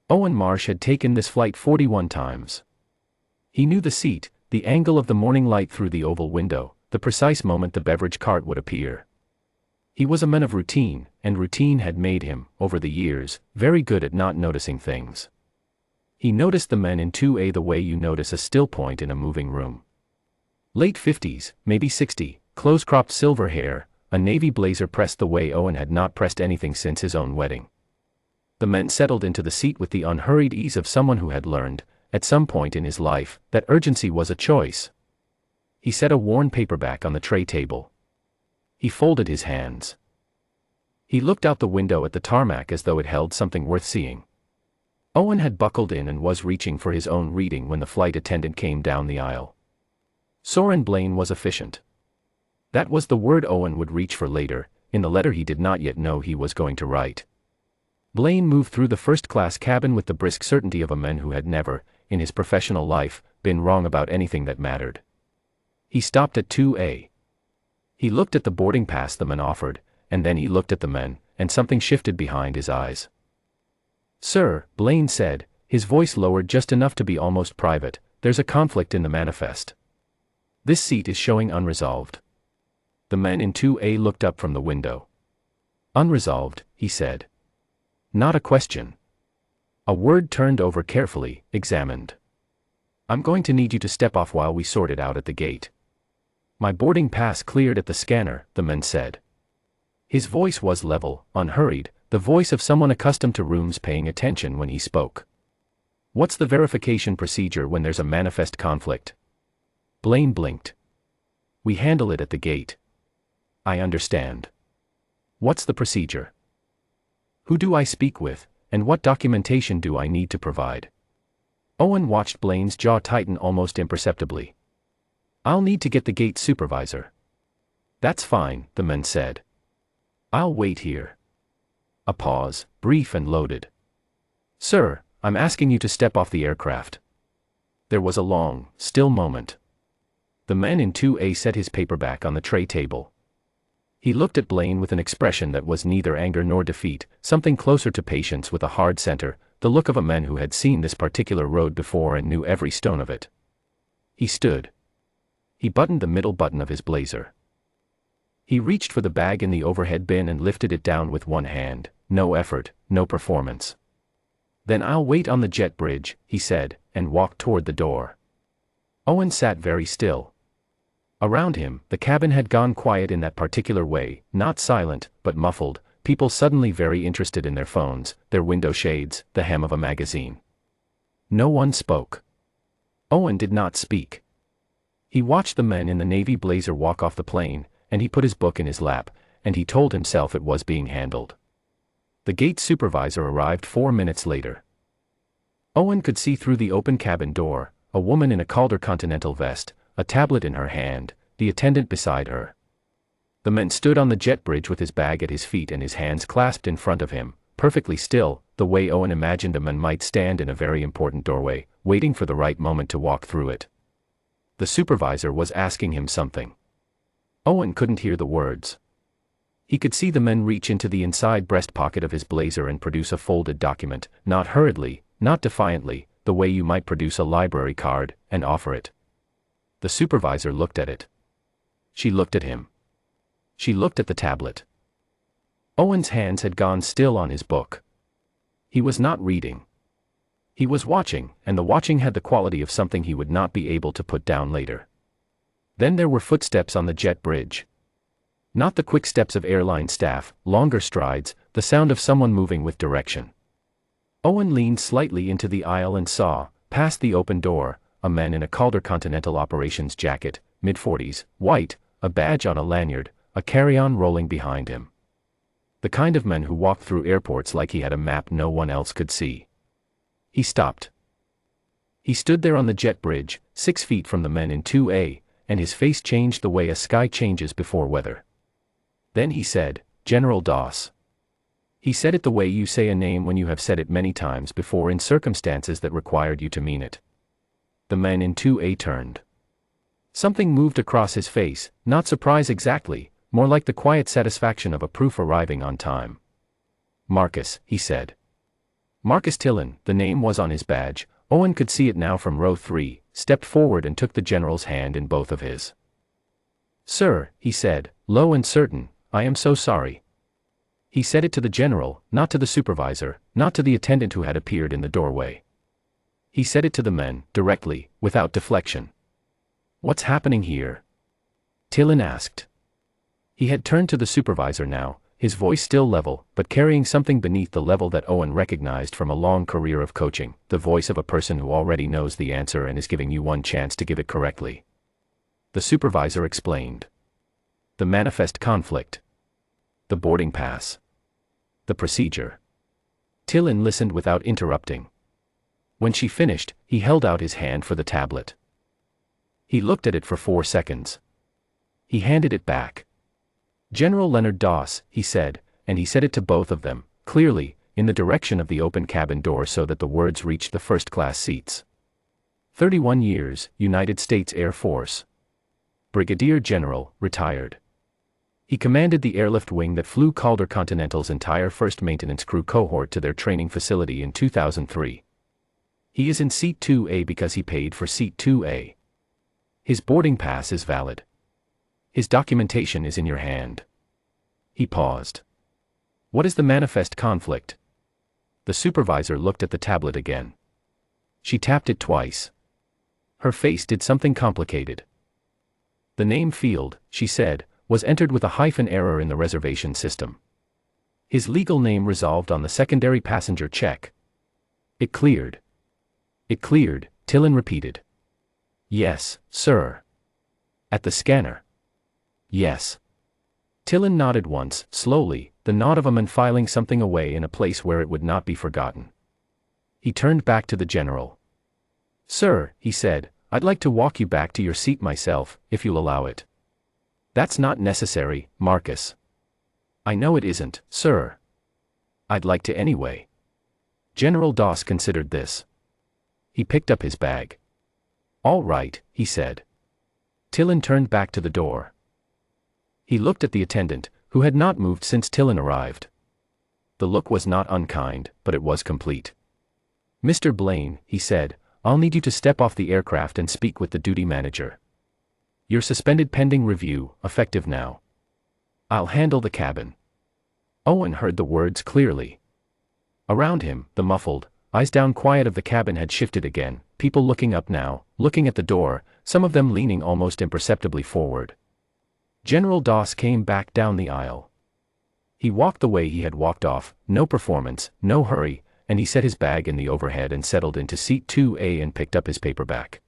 Owen Marsh had taken this flight 41 times. He knew the seat, the angle of the morning light through the oval window, the precise moment the beverage cart would appear. He was a man of routine, and routine had made him, over the years, very good at not noticing things. He noticed the men in 2A the way you notice a still point in a moving room. Late 50s, maybe 60, close-cropped silver hair, a navy blazer pressed the way Owen had not pressed anything since his own wedding. The men settled into the seat with the unhurried ease of someone who had learned, at some point in his life, that urgency was a choice. He set a worn paperback on the tray table. He folded his hands. He looked out the window at the tarmac as though it held something worth seeing. Owen had buckled in and was reaching for his own reading when the flight attendant came down the aisle. Soren Blaine was efficient. That was the word Owen would reach for later, in the letter he did not yet know he was going to write. Blaine moved through the first-class cabin with the brisk certainty of a man who had never, in his professional life, been wrong about anything that mattered. He stopped at 2A. He looked at the boarding pass the man offered, and then he looked at the men, and something shifted behind his eyes. "Sir," Blaine said, his voice lowered just enough to be almost private, "there's a conflict in the manifest. This seat is showing unresolved." The man in 2A looked up from the window. "Unresolved," he said. "Not a question. A word turned over carefully, examined. I'm going to need you to step off while we sort it out at the gate." "My boarding pass cleared at the scanner," the man said. His voice was level, unhurried, the voice of someone accustomed to rooms paying attention when he spoke. "What's the verification procedure when there's a manifest conflict?" Blaine blinked. "We handle it at the gate." "I understand. What's the procedure? Who do I speak with, and what documentation do I need to provide?" Owen watched Blaine's jaw tighten almost imperceptibly. "I'll need to get the gate supervisor." "That's fine," the man said. "I'll wait here." A pause, brief and loaded. "Sir, I'm asking you to step off the aircraft." There was a long, still moment. The man in 2A set his paperback on the tray table. He looked at Blaine with an expression that was neither anger nor defeat, something closer to patience with a hard center, the look of a man who had seen this particular road before and knew every stone of it. He stood. He buttoned the middle button of his blazer. He reached for the bag in the overhead bin and lifted it down with one hand, no effort, no performance. "Then I'll wait on the jet bridge," he said, and walked toward the door. Owen sat very still. Around him, the cabin had gone quiet in that particular way, not silent, but muffled, people suddenly very interested in their phones, their window shades, the hem of a magazine. No one spoke. Owen did not speak. He watched the men in the navy blazer walk off the plane, and he put his book in his lap, and he told himself it was being handled. The gate supervisor arrived 4 minutes later. Owen could see through the open cabin door, a woman in a Calder Continental vest, a tablet in her hand, the attendant beside her. The man stood on the jet bridge with his bag at his feet and his hands clasped in front of him, perfectly still, the way Owen imagined a man might stand in a very important doorway, waiting for the right moment to walk through it. The supervisor was asking him something. Owen couldn't hear the words. He could see the man reach into the inside breast pocket of his blazer and produce a folded document, not hurriedly, not defiantly, the way you might produce a library card, and offer it. The supervisor looked at it. She looked at him. She looked at the tablet. Owen's hands had gone still on his book. He was not reading. He was watching, and the watching had the quality of something he would not be able to put down later. Then there were footsteps on the jet bridge. Not the quick steps of airline staff, longer strides, the sound of someone moving with direction. Owen leaned slightly into the aisle and saw, past the open door, a man in a Calder Continental operations jacket, mid-40s, white, a badge on a lanyard, a carry-on rolling behind him. The kind of man who walked through airports like he had a map no one else could see. He stopped. He stood there on the jet bridge, 6 feet from the men in 2A, and his face changed the way a sky changes before weather. Then he said, "General Doss." He said it the way you say a name when you have said it many times before in circumstances that required you to mean it. The man in 2A turned. Something moved across his face, not surprise exactly, more like the quiet satisfaction of a proof arriving on time. "Marcus," he said. Marcus Tillin, the name was on his badge. Owen could see it now from row 3, stepped forward and took the general's hand in both of his. "Sir," he said, low and certain, "I am so sorry." He said it to the general, not to the supervisor, not to the attendant who had appeared in the doorway. He said it to the men, directly, without deflection. "What's happening here?" Tillin asked. He had turned to the supervisor now, his voice still level, but carrying something beneath the level that Owen recognized from a long career of coaching, the voice of a person who already knows the answer and is giving you one chance to give it correctly. The supervisor explained. The manifest conflict. The boarding pass. The procedure. Tillin listened without interrupting. When she finished, he held out his hand for the tablet. He looked at it for 4 seconds. He handed it back. "General Leonard Doss," he said, and he said it to both of them, clearly, in the direction of the open cabin door so that the words reached the first-class seats. 31 years, United States Air Force. Brigadier General, retired. He commanded the airlift wing that flew Calder Continental's entire first maintenance crew cohort to their training facility in 2003. He is in Seat 2A because he paid for Seat 2A. His boarding pass is valid. His documentation is in your hand. He paused. "What is the manifest conflict?" The supervisor looked at the tablet again. She tapped it twice. Her face did something complicated. "The name field," she said, "was entered with a hyphen error in the reservation system. His legal name resolved on the secondary passenger check." "It cleared." "It cleared," Tillin repeated. "Yes, sir." "At the scanner?" "Yes." Tillin nodded once, slowly, the nod of a man filing something away in a place where it would not be forgotten. He turned back to the general. "Sir," he said, "I'd like to walk you back to your seat myself, if you'll allow it." "That's not necessary, Marcus." "I know it isn't, sir." "I'd like to anyway." General Doss considered this. He picked up his bag. "All right," he said. Tillin turned back to the door. He looked at the attendant, who had not moved since Tillin arrived. The look was not unkind, but it was complete. "Mr. Blaine," he said, "I'll need you to step off the aircraft and speak with the duty manager. You're suspended pending review, effective now. I'll handle the cabin." Owen heard the words clearly. Around him, the muffled, eyes-down quiet of the cabin had shifted again, people looking up now, looking at the door, some of them leaning almost imperceptibly forward. General Doss came back down the aisle. He walked the way he had walked off, no performance, no hurry, and he set his bag in the overhead and settled into Seat 2A and picked up his paperback.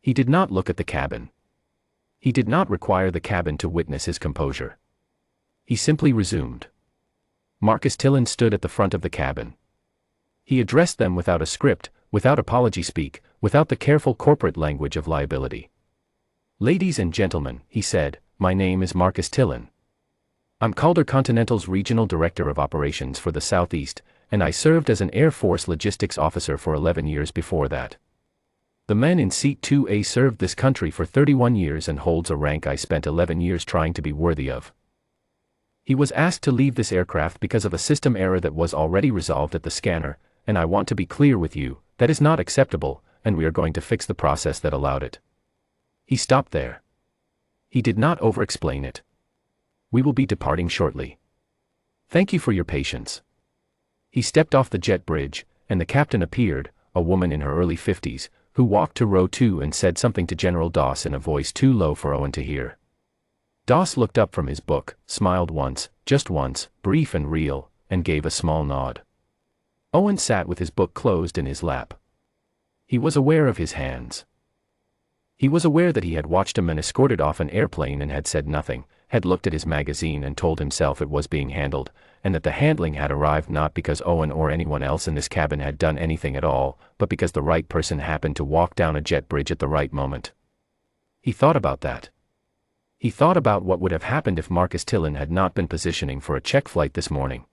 He did not look at the cabin. He did not require the cabin to witness his composure. He simply resumed. Marcus Tillin stood at the front of the cabin. He addressed them without a script, without apology speak, without the careful corporate language of liability. "Ladies and gentlemen," he said, "my name is Marcus Tillin. I'm Calder Continental's Regional Director of Operations for the Southeast, and I served as an Air Force logistics officer for 11 years before that. The man in Seat 2A served this country for 31 years and holds a rank I spent 11 years trying to be worthy of. He was asked to leave this aircraft because of a system error that was already resolved at the scanner, and I want to be clear with you, that is not acceptable, and we are going to fix the process that allowed it." He stopped there. He did not over-explain it. "We will be departing shortly. Thank you for your patience." He stepped off the jet bridge, and the captain appeared, a woman in her early 50s, who walked to row 2 and said something to General Doss in a voice too low for Owen to hear. Doss looked up from his book, smiled once, just once, brief and real, and gave a small nod. Owen sat with his book closed in his lap. He was aware of his hands. He was aware that he had watched a man escorted off an airplane and had said nothing, had looked at his magazine and told himself it was being handled, and that the handling had arrived not because Owen or anyone else in this cabin had done anything at all, but because the right person happened to walk down a jet bridge at the right moment. He thought about that. He thought about what would have happened if Marcus Tillin had not been positioning for a check flight this morning.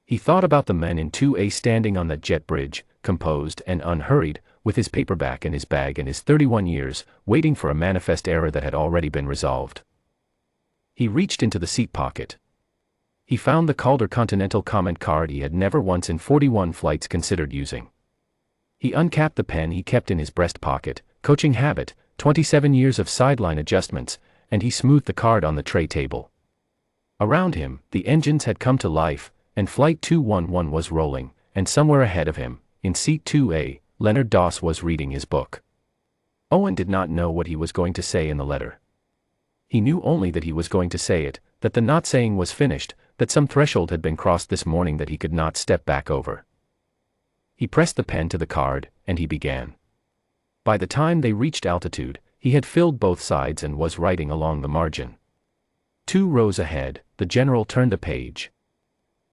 He thought about the men in 2A standing on that jet bridge, composed and unhurried, with his paperback in his bag and his 31 years, waiting for a manifest error that had already been resolved. He reached into the seat pocket. He found the Calder Continental comment card he had never once in 41 flights considered using. He uncapped the pen he kept in his breast pocket, coaching habit, 27 years of sideline adjustments, and he smoothed the card on the tray table. Around him, the engines had come to life, and Flight 211 was rolling, and somewhere ahead of him, in Seat 2A, Leonard Doss was reading his book. Owen did not know what he was going to say in the letter. He knew only that he was going to say it, that the not saying was finished, that some threshold had been crossed this morning that he could not step back over. He pressed the pen to the card, and he began. By the time they reached altitude, he had filled both sides and was writing along the margin. 2 rows ahead, the general turned the page.